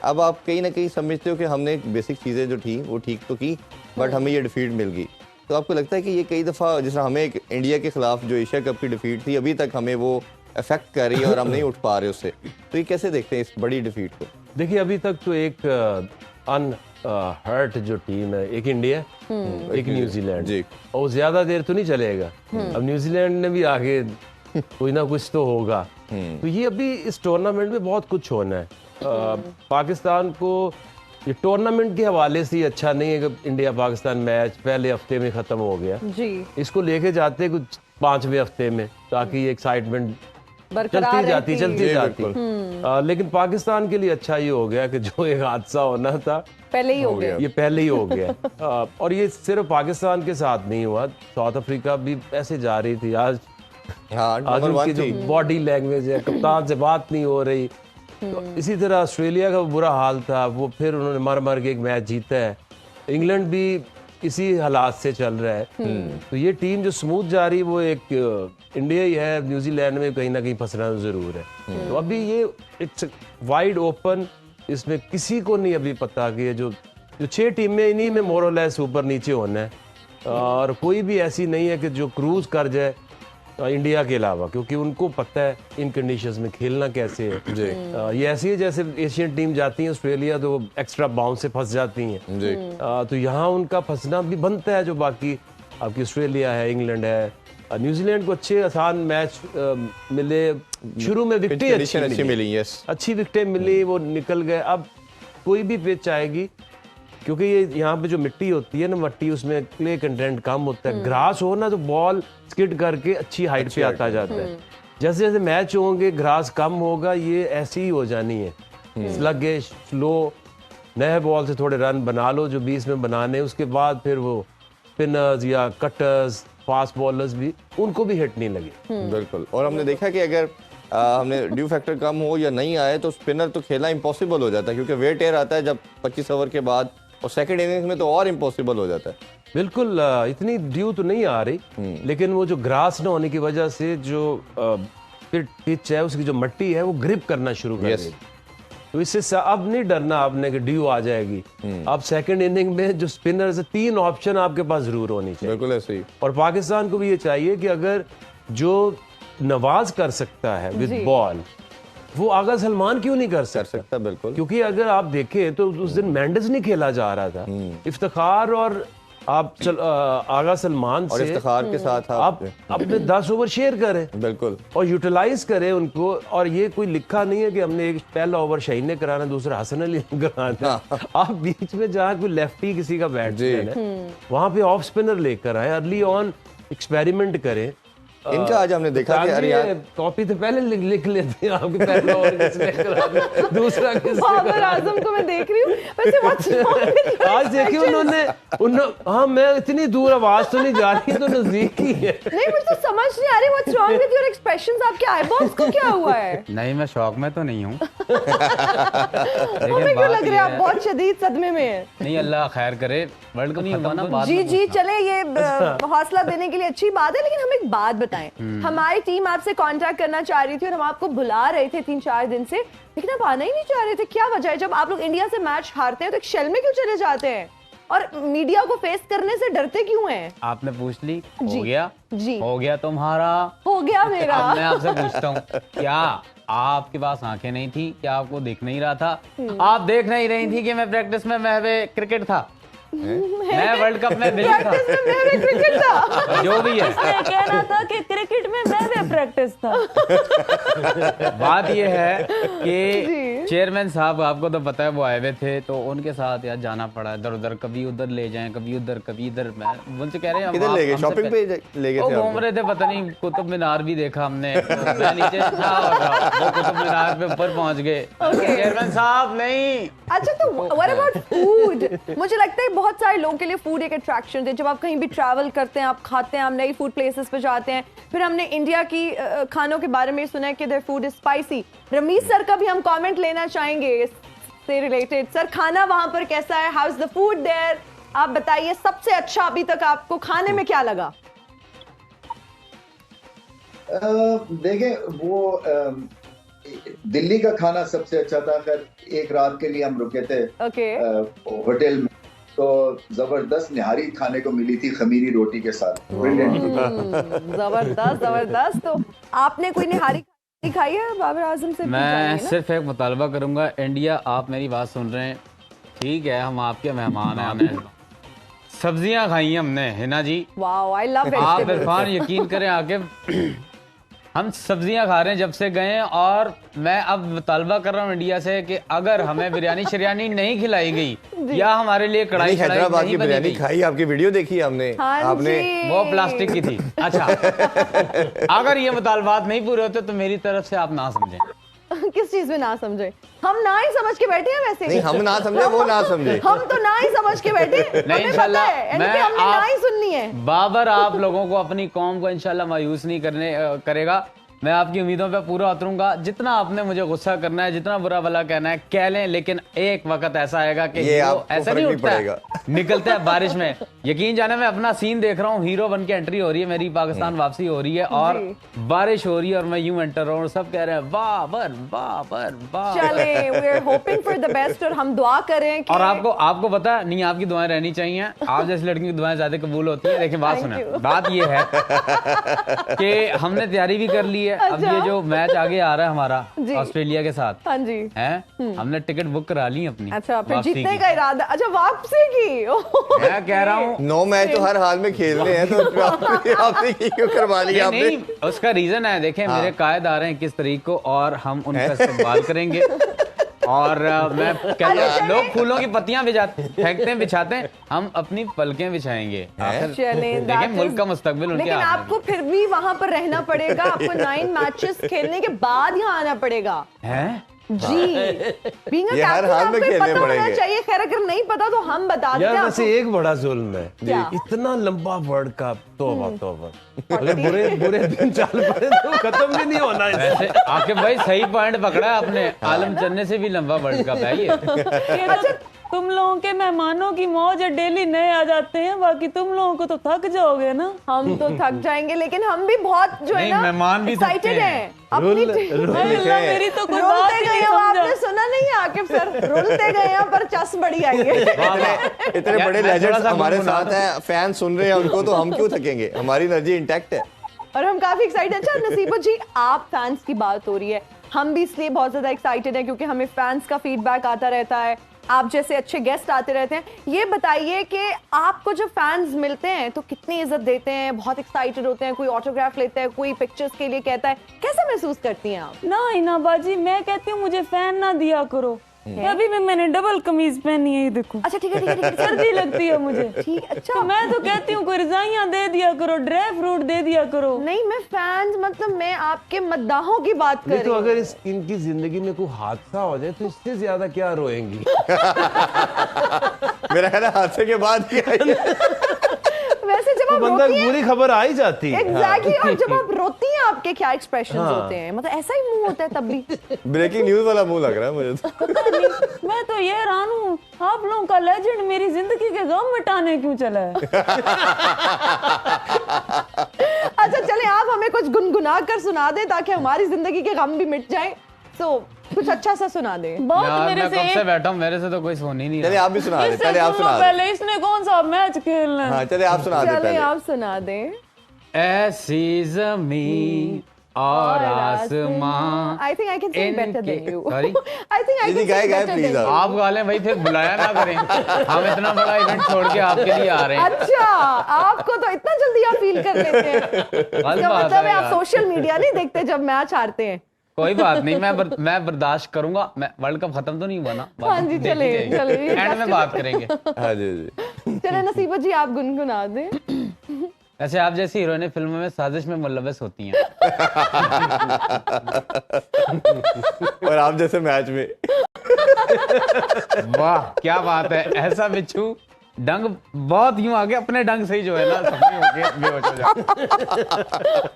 अब आप कहीं ना कहीं समझते हो कि हमने बेसिक चीज़ें जो थी वो ठीक तो की बट हमें ये डिफीट मिल गई। तो आपको लगता है कि ये कई दफ़ा जैसे हमें एक इंडिया के खिलाफ जो एशिया कप की डिफीट थी अभी तक हमें वो अफेक्ट कर रही है और हम नहीं उठ पा रहे उससे, तो ये कैसे देखते हैं इस बड़ी डिफीट को? देखिए अभी तक तो एक अनहर्ट जो टीम है, एक इंडिया एक न्यूजीलैंड, और ज़्यादा देर तो नहीं चलेगा। अब न्यूजीलैंड ने भी आगे कोई ना कुछ तो होगा। तो ये अभी इस टूर्नामेंट में बहुत कुछ होना है। पाकिस्तान को ये टूर्नामेंट के हवाले से ही अच्छा नहीं है कि इंडिया पाकिस्तान मैच पहले हफ्ते में खत्म हो गया जी। इसको लेके जाते कुछ 5वें हफ्ते में ताकि ये एक्साइटमेंट चलती जाती। लेकिन पाकिस्तान के लिए अच्छा ये हो गया कि जो एक हादसा होना था पहले ही हो गया, ये पहले ही हो गया। और ये सिर्फ पाकिस्तान के साथ नहीं हुआ, साउथ अफ्रीका भी ऐसे जा रही थी। आज उनकी जो बॉडी लैंग्वेज है, कप्तान से बात नहीं हो रही। तो इसी तरह ऑस्ट्रेलिया का बुरा हाल था, वो फिर उन्होंने मर के एक मैच जीता है। इंग्लैंड भी इसी हालात से चल रहा है। तो ये टीम जो स्मूथ जा रही वो एक इंडिया ही है, न्यूजीलैंड में कहीं ना कहीं फंसना जरूर है। तो अभी ये इट्स वाइड ओपन, इसमें किसी को नहीं अभी पता कि जो 6 टीमें इन्हीं में मोरलेस ऊपर नीचे होना है, और कोई भी ऐसी नहीं है कि जो क्रूज कर जाए इंडिया के अलावा, क्योंकि उनको पता है इन कंडीशंस में खेलना कैसे है। ये ऐसी है जैसे एशियन टीम जाती है ऑस्ट्रेलिया तो एक्स्ट्रा बाउंस से फंस जाती हैं। तो यहाँ उनका फंसना भी बनता है। जो बाकी आपकी ऑस्ट्रेलिया है, इंग्लैंड है, न्यूजीलैंड को अच्छे आसान मैच मिले, शुरू में विकेटें अच्छी मिली, अच्छी विकेटें मिली, वो निकल गए। अब कोई भी पिच आएगी, क्योंकि ये यहाँ पे जो मिट्टी होती है ना, मट्टी उसमें क्ले कंटेंट कम होता है। ग्रास हो ना तो बॉल स्किड करके अच्छी हाइट पे आता जाता है। जैसे जैसे मैच होंगे ग्रास कम होगा, ये ऐसी ही हो जानी है, स्लगिश, स्लो। नए बॉल से थोड़े रन बना लो जो 20 में बनाने, उसके बाद फिर वो स्पिनर्स या कटर्स, फास्ट बॉलर्स भी, उनको भी हिट नहीं लगे। बिल्कुल। और हमने देखा कि अगर हमने ड्यू फैक्टर कम हो या नहीं आए तो स्पिनर तो खेलना इम्पॉसिबल हो जाता है, क्योंकि वेट एयर आता है जब 25 ओवर के बाद, और सेकंड इनिंग्स में तो और इम्पॉसिबल हो जाता है। बिल्कुल, इतनी ड्यू तो नहीं आ रही, लेकिन वो जो ग्रास न होने की वजह से जो पिच है उसकी जो मट्टी है वो ग्रिप करना शुरू कर देगी। तो इससे अब नहीं डरना आपने कि ड्यू आ जाएगी। अब सेकंड इनिंग में जो स्पिनर्स है, 3 ऑप्शन आपके पास जरूर होनी चाहिए। बिल्कुल ऐसे ही। और पाकिस्तान को भी ये चाहिए कि अगर जो नवाज कर सकता है विद बॉल, वो आगा सलमान क्यों नहीं कर सकता? बिल्कुल, क्योंकि अगर आप देखें तो उस दिन मेंडिस नहीं खेला जा रहा था। इफ्तिखार और आप आगा सलमान और से इफ्तिखार के साथ आप अपने 10 ओवर शेयर करें, बिल्कुल, और यूटिलाइज करें उनको। और ये कोई लिखा नहीं है कि हमने एक पहला ओवर शाहीन ने कराना, दूसरा हसन अली ने कराना। आप बीच में जहाँ कोई लेफ्टी किसी का बैट्समैन है वहां पे ऑफ स्पिनर लेकर आए, अर्ली ऑन एक्सपेरिमेंट करें। इनका आज हमने देखा कि हरियाणा कॉपी तो पहले लिख लेते हैं आपके पहला ओवर किसने कराना, दूसरा किसने कराना। आजम को मैं देख रही हूँ वैसे आज देखिए उन्होंने हाँ, मैं इतनी दूर आवाज तो नहीं जा रही, तो नजदीक ही है। नहीं, मुझे तो समझ नहीं आ रही what's wrong with your expressions. आपके आईबॉल्स को क्या हुआ है? नहीं, मैं शौक में तो नहीं हूँ। हमें क्यों लग रहा है आप बहुत शदीद सदमे में हैं? नहीं, अल्लाह खैर करे, वर्ल्ड कप खत्म ना बाद में। जी चले, ये हौसला देने के लिए अच्छी बात है, लेकिन हम एक बात बताएं। हमारी टीम आपसे कांटेक्ट करना चाह रही थी और हम आपको बुला रहे थे 3-4 दिन से, लेकिन आप आना ही नहीं चाह रहे थे। क्या वजह है? जब आप लोग इंडिया से मैच हारते हैं तो एक शेल में क्यों चले जाते हैं? और मीडिया को फेस करने से डरते क्यों हैं? आपने पूछ ली, जी, हो गया जी, हो गया तुम्हारा, हो गया मेरा। अब मैं आपसे पूछता हूँ, क्या आपके पास आंखें नहीं थी? क्या आपको दिख नहीं रहा था? आप देख नहीं रही थी कि मैं प्रैक्टिस में महवे क्रिकेट था, मैं वर्ल्ड कप में बिजी था, क्रिकेट था। जो भी है। मैं कह रहा था कि क्रिकेट में मैं भी प्रैक्टिस था। बात ये है कि चेयरमैन साहब, आपको तो पता है, वो आए हुए थे, तो उनके साथ यार जाना पड़ा इधर उधर, कभी उधर ले जाएं, कभी उधर, कभी इधर। मैं उनसे कह रहे हैं किधर ले गए? शॉपिंग पे ले गए थे? घूम रहे थे, पता नहीं, कुतुब मीनार भी देखा हमने। मैं नीचे था और वो कुतुब मीनार पे ऊपर पहुंच गए। चेयरमैन साहब नहीं। अच्छा, तो व्हाट अबाउट फूड? मुझे लगता है बहुत सारे लोगों के लिए फूड एक अट्रैक्शन है। जब आप कहीं भी ट्रैवल करते हैं, आप खाते हैं, आप नई फूड प्लेसेस पे जाते हैं। फिर हमने इंडिया की खानों के बारे में सुना है कि there food is spicy. Rameez sir का भी हम कमेंट लेना चाहेंगे से रिलेटेड। सर, खाना वहां पर कैसा है? How is the food there? आप बताइए, सबसे अच्छा अभी तक आपको खाने में क्या लगा? देखें, वो दिल्ली का खाना सबसे अच्छा था। खैर, एक रात के लिए हम रुके थे होटल में, तो जबरदस्त निहारी खाने को मिली थी, खमीरी रोटी के साथ। जबरदस्त जबरदस्त। तो आपने कोई निहारी खाई है बाबर आजम से? मैं सिर्फ एक मुतालबा करूंगा, इंडिया, आप मेरी बात सुन रहे हैं, ठीक है, हम आपके मेहमान हैं, हमने सब्जियां खाई हमने, है ना जी? वाओ, आई लव आप वेजिटेबल्स। इरफान यकीन करें, आके हम सब्जियां खा रहे हैं जब से गए, और मैं अब मुतालबा कर रहा हूँ इंडिया से कि अगर हमें बिरयानी शरियानी नहीं खिलाई गई या हमारे लिए कढ़ाई हैदराबाद की बिरयानी खाई, आपकी वीडियो देखी हमने। आपने वो प्लास्टिक की थी। अच्छा, अगर ये मुतालबात नहीं पूरे होते तो मेरी तरफ से आप ना समझें। किस चीज में ना समझे? हम ना ही समझ के बैठे हैं वैसे। नहीं, हम ना समझे, वो ना समझे। हम तो ना ही समझ के बैठे। नहीं, इंशाल्लाह हमने ना ही सुननी है। बाबर आप लोगों को, अपनी कौम को इंशाल्लाह मायूस नहीं करेगा। मैं आपकी उम्मीदों पे पूरा उतरूंगा। जितना आपने मुझे गुस्सा करना है, जितना बुरा भला कहना है, कह लें, लेकिन एक वक्त ऐसा आएगा कि हीरो ऐसा नहीं उठता है, निकलता है बारिश में। यकीन जाने, मैं अपना सीन देख रहा हूँ, हीरो बन के एंट्री हो रही है मेरी, पाकिस्तान वापसी हो रही है और बारिश हो रही है और मैं यूं एंटर रहा हूँ, सब कह रहे हैं बाबर बाबर बाबर। चलें, we are hoping for the best और हम दुआ करें कि... और आपको पता नहीं, आपकी दुआएं रहनी चाहिए। आप जैसी लड़की की दुआएं ज्यादा कबूल होती है। देखिए, बात सुने, बात ये है कि हमने तैयारी भी कर ली है। अब ये जो मैच आगे आ रहा है हमारा ऑस्ट्रेलिया के साथ, हाँ जी, हैं, हमने टिकट बुक करा ली अपनी। अच्छा, फिर जीतने का इरादा? अच्छा, वापसी की? मैं कह रहा हूँ 9 मैच तो हर हाल में खेलने हैं, तो वापसी क्यों करवा ली आपने? नहीं, उसका रीजन है, देखें, मेरे कायद आ रहे हैं 21 तारीख को और हम उनका इस्तेमाल करेंगे। और मैं कहता हूँ, लोग फूलों की पत्तियां फेंकते हैं, बिछाते हैं, हम अपनी पलकें बिछाएंगे। देखिए, मुल्क का मुस्तकबिल उनके लेकिन आपको फिर भी वहां पर रहना पड़ेगा। आपको 9 मैचेस खेलने के बाद यहाँ आना पड़ेगा। हैं? जी, बीइंग अ ये हर हाल में खेलने पता होना पड़ेंगे। चाहिए। खैर, अगर नहीं पता तो हम बता देते हैं यार, वैसे आपको। एक बड़ा जुल्म है, इतना लंबा वर्ल्ड कप, तौबा तौबा, अगर बुरे दिन चल पड़े तो खत्म भी नहीं होना है। वैसे आके भाई सही पॉइंट पकड़ा है आपने, आलम चन्ने से भी लंबा वर्ल्ड कप है ये। अच्छा, तुम लोगों के मेहमानों की मौज है, डेली नए आ जाते हैं, बाकी तुम लोगों को तो थक जाओगे ना। हम तो थक जाएंगे, लेकिन हम भी बहुत जो है ना, मेहमान भी एक्साइटेड हैं। अपनी मेरी तो कोई बात रुलते ही गए नहीं हो, आपने समझा। सुना नहीं आकिब सर? रुलते गए हैं पर चस बड़ी आई है। इतने बड़े लेजेंड्स हमारे साथ हैं, फैन सुन रहे हैं उनको, तो हम क्यों थकेंगे? हमारी एनर्जी इंटैक्ट है और हम काफी एक्साइटेड। अच्छा नसीबो जी, आप फैंस की बात हो रही है, हम भी इसलिए बहुत ज्यादा एक्साइटेड हैं क्योंकि हमें फैंस का फीडबैक आता रहता है, आप जैसे अच्छे गेस्ट आते रहते हैं। ये बताइए कि आपको जब फैंस मिलते हैं तो कितनी इज्जत देते हैं? बहुत एक्साइटेड होते हैं? कोई ऑटोग्राफ लेता है, कोई पिक्चर्स के लिए कहता है? कैसे महसूस करती हैं आप? ना हिना बाजी, मैं कहती हूँ मुझे फैन ना दिया करो। अभी भी मैंने डबल कमीज पहनी है, ये देखो। अच्छा, ठीक है ठीक है ठीक है, सर्दी लगती है मुझे। ठीक, अच्छा। तो मैं तो कहती हूँ कोई रजाइयाँ दे दिया करो, ड्राई फ्रूट दे दिया करो। नहीं, मैं फैंस मतलब मैं आपके मद्दाहों की बात कर रही तो हूँ। अगर इनकी जिंदगी में कोई हादसा हो जाए तो इससे ज्यादा क्या रोएंगी? मेरा ख्याल है हादसे के बाद वैसे जब तो आप बंदा रोती हैं, बुरी खबर आ ही जाती है। एग्जैक्टली, और जब आप रोती हैं आपके क्या एक्सप्रेशंस होते हैं? मतलब ऐसा ही मुंह होता है तब भी? ब्रेकिंग न्यूज वाला मुंह लग रहा है मुझे तो। पता नहीं, मैं तो ये हैरान हूँ, आप लोगों का लेजेंड मेरी जिंदगी के गम मिटाने क्यों चला है? अच्छा चले, आप हमें कुछ गुनगुना कर सुना दें ताकि हमारी जिंदगी के गम भी मिट जाए। सो कुछ अच्छा सा सुना दे। बात यार मेरे मैं से कब से बैठा हूँ, मेरे से तो कोई सुन ही नहीं चलिए रहा। आप भी सुना दे, इससे पहले आप सुनो सुना दे। पहले इसने कौन सा मैच खेलना है? हाँ चलिए आप सुना दे चले पहले। आप सुना दे। ऐसी जमीन और आसमां। I think I can sing better than you. Sorry? I think I दीदी कैन गाए सिंग बेटर प्लीज देन आप। आप गा लें भाई, फिर बुलाया ना करें। हम इतना बड़ा इवेंट छोड़ के आपके लिए आ रहे हैं। अच्छा, आपको तो इतना जल्दी आप फील कर लेते हैं। इसका बात मतलब है है आप यार। सोशल मीडिया नहीं देखते जब मैच हारते हैं। कोई बात नहीं, मैं बर्दाश्त करूंगा। मैं वर्ल्ड कप खत्म तो नहीं हुआ ना। हाँ जी, चले एंड में बात करेंगे। हाँ जी जी। चले नसीबा जी आप गुनगुना दें। ऐसे आप जैसी हीरोइनें फिल्मों में साजिश में मुलव्वस होती हैं। और आप जैसे मैच में। वाह क्या बात है, ऐसा बिच्छू डंग बहुत यूं आगे अपने डंग से ही जो है ना सपने होके बेहोश हो जाते।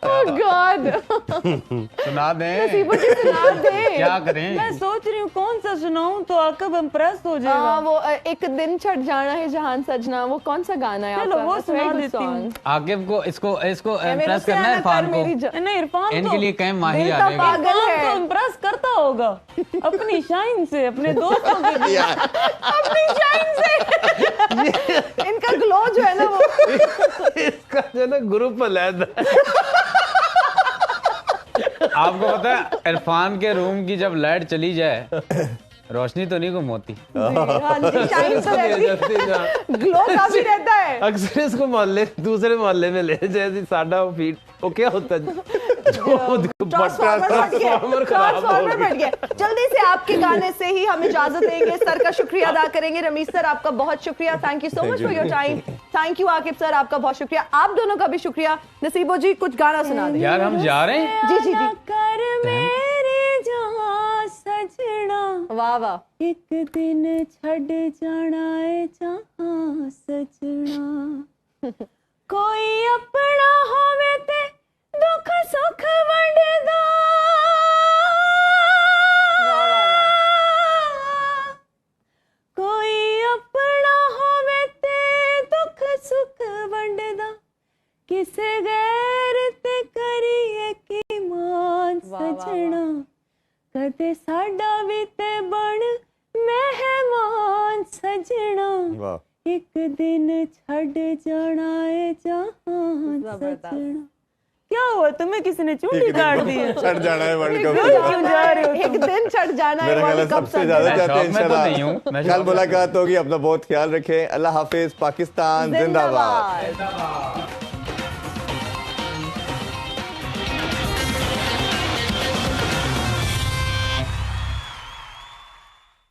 ओह गॉड। सुना दें, नसीबा जी सुना दे। क्या करें। मैं सोच रही हूँ कौन सा सुनाऊं तो आकब इम्प्रेस हो जाएगा। वो एक दिन छट जाना है जहान सजना, वो कौन सा गाना है चलो, आपका? वो That's a very सुना good देती हूँ। song। आकिब को इसको मेरे इम्प्रेस से करना है आना इरफान कर को। मेरी जान। नहीं इरफान इनके तो लिए कहीं माही दिल आ का जाएगा। पागल इरफान है। तो इम्प्रेस करता होगा अपनी शाइन से, अपने दोस्तों के लिए। अपनी शाइन से। इनका ग्लो जो है ना वो इसका जो है ना ग्रुप अलग है। आपको पता है इरफान के रूम की जब लाइट चली जाए रोशनी तो नहीं गुम होती। हाँ जी, शाइन तो रहती है, ग्लो काफी रहता है। अक्सर इसको मोहल्ले दूसरे मोहल्ले में ले जैसे साडा फीट वो क्या होता है ट्रांसफार्मर फट गया। जल्दी से आपके गाने से ही हम इजाजत देंगे। सर का शुक्रिया अदा करेंगे। रमीज सर आपका बहुत शुक्रिया, thank you so much for your time. Thank you Aqib sir, आपका बहुत शुक्रिया। आप दोनों का भी शुक्रिया। नसीबो जी कुछ गाना सुना दें। यार हम जा रहे हैं। जी जी जी। कर मेरे जहां सजना, वाह वाह। एक दिन छड़ जाना है जहां सजना। कोई अपना होवे ते दुख सुख वंडदा, कोई अपना होवे ते दुख सुख वंडदा, किसे गैर ते करिए की मान सजना। कदे साडा भी ते बन मेहमान सजना, वाह। एक दिन छड़ जाना है जहां सजना। क्या हुआ तुम्हें, किसी ने चूंटी काट दी है? चढ़ जाना है वर्ल्ड कप। क्यों जा रहे हो एक दिन चढ़ जाना है मेरा ख्याल है वर्ल्ड कप सबसे तक। ज्यादा मैं चाहते हैं शौक में तो इंशाल्लाह। नहीं हूँ, मैं कल शौक में- मुलाकात होगी। अपना बहुत ख्याल रखें। अल्लाह हाफिज। पाकिस्तान जिंदाबाद। जिंदाबाद।